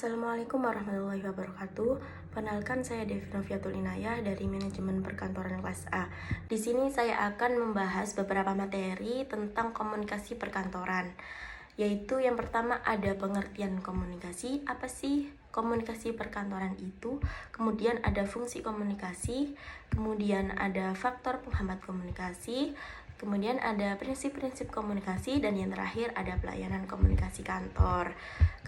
Assalamualaikum warahmatullahi wabarakatuh. Perkenalkan, saya Devi Noviatul Inayah dari Manajemen Perkantoran kelas A. Di sini saya akan membahas beberapa materi tentang komunikasi perkantoran. Yaitu yang pertama ada pengertian komunikasi. Apa sih komunikasi perkantoran itu? Kemudian ada fungsi komunikasi, kemudian ada faktor penghambat komunikasi, kemudian ada prinsip-prinsip komunikasi, dan yang terakhir ada pelayanan komunikasi kantor.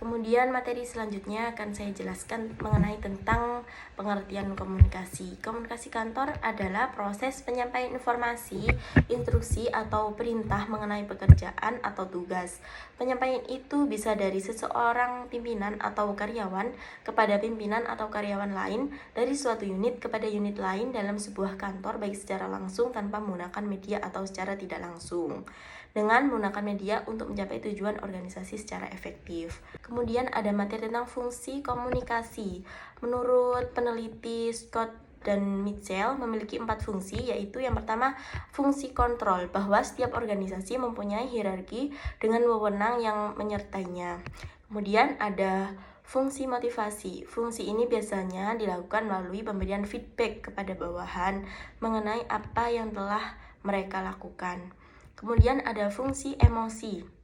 Kemudian materi selanjutnya akan saya jelaskan mengenai tentang pengertian komunikasi. Komunikasi kantor adalah proses penyampaian informasi, instruksi, atau perintah mengenai pekerjaan atau tugas. Penyampaian itu bisa dari seseorang pimpinan atau karyawan kepada pimpinan atau karyawan lain, dari suatu unit kepada unit lain dalam sebuah kantor, baik secara langsung tanpa menggunakan media atau secara tidak langsung, dengan menggunakan media untuk mencapai tujuan organisasi secara efektif. Kemudian ada materi tentang fungsi komunikasi. Menurut peneliti Scott dan Mitchell memiliki 4 fungsi, yaitu yang pertama fungsi kontrol, bahwa setiap organisasi mempunyai hierarki dengan wewenang yang menyertainya. Kemudian ada fungsi motivasi. Fungsi ini biasanya dilakukan melalui pemberian feedback kepada bawahan mengenai apa yang telah mereka lakukan. Kemudian ada fungsi emosi.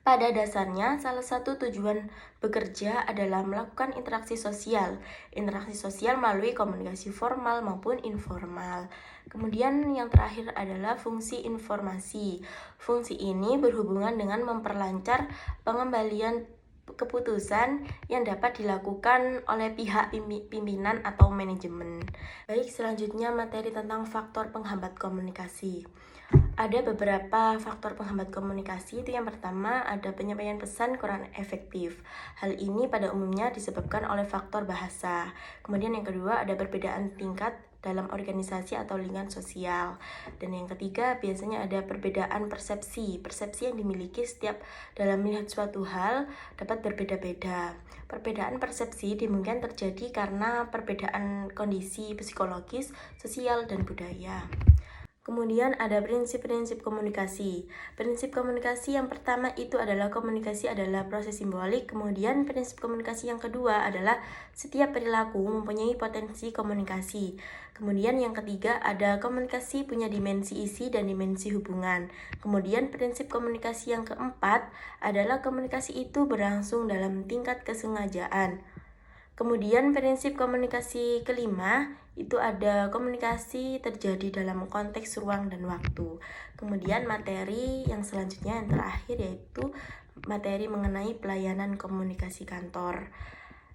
Pada dasarnya, salah satu tujuan bekerja adalah melakukan interaksi sosial melalui komunikasi formal maupun informal. Kemudian yang terakhir adalah fungsi informasi. Fungsi ini berhubungan dengan memperlancar pengembalian keputusan yang dapat dilakukan oleh pihak pimpinan atau manajemen. Baik, selanjutnya materi tentang faktor penghambat komunikasi. Ada beberapa faktor penghambat komunikasi. Itu yang pertama ada penyampaian pesan kurang efektif. Hal ini pada umumnya disebabkan oleh faktor bahasa. Kemudian yang kedua ada perbedaan tingkat dalam organisasi atau lingkungan sosial. Dan yang ketiga biasanya ada perbedaan persepsi. Persepsi yang dimiliki setiap dalam melihat suatu hal dapat berbeda-beda. Perbedaan persepsi dimungkinkan terjadi karena perbedaan kondisi psikologis, sosial, dan budaya. Kemudian ada prinsip-prinsip komunikasi. Prinsip komunikasi yang pertama itu adalah komunikasi adalah proses simbolik. Kemudian prinsip komunikasi yang kedua adalah setiap perilaku mempunyai potensi komunikasi. Kemudian yang ketiga ada komunikasi punya dimensi isi dan dimensi hubungan. Kemudian prinsip komunikasi yang keempat adalah komunikasi itu berlangsung dalam tingkat kesengajaan. Kemudian prinsip komunikasi kelima itu ada komunikasi terjadi dalam konteks ruang dan waktu. Kemudian materi yang selanjutnya yang terakhir yaitu materi mengenai pelayanan komunikasi kantor.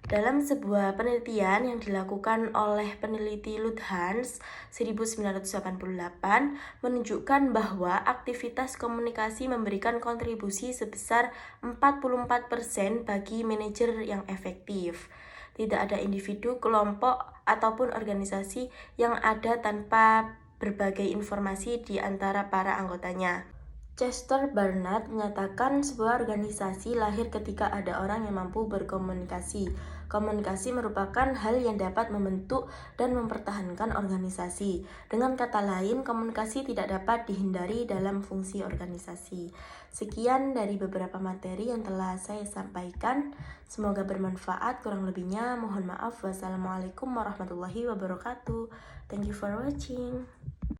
Dalam sebuah penelitian yang dilakukan oleh peneliti Luthans 1988 menunjukkan bahwa aktivitas komunikasi memberikan kontribusi sebesar 44% bagi manajer yang efektif. Tidak ada individu, kelompok, ataupun organisasi yang ada tanpa berbagai informasi di antara para anggotanya. Chester Barnard menyatakan sebuah organisasi lahir ketika ada orang yang mampu berkomunikasi. Komunikasi merupakan hal yang dapat membentuk dan mempertahankan organisasi. Dengan kata lain, komunikasi tidak dapat dihindari dalam fungsi organisasi. Sekian dari beberapa materi yang telah saya sampaikan. Semoga bermanfaat. Kurang lebihnya mohon maaf. Wassalamualaikum warahmatullahi wabarakatuh. Thank you for watching.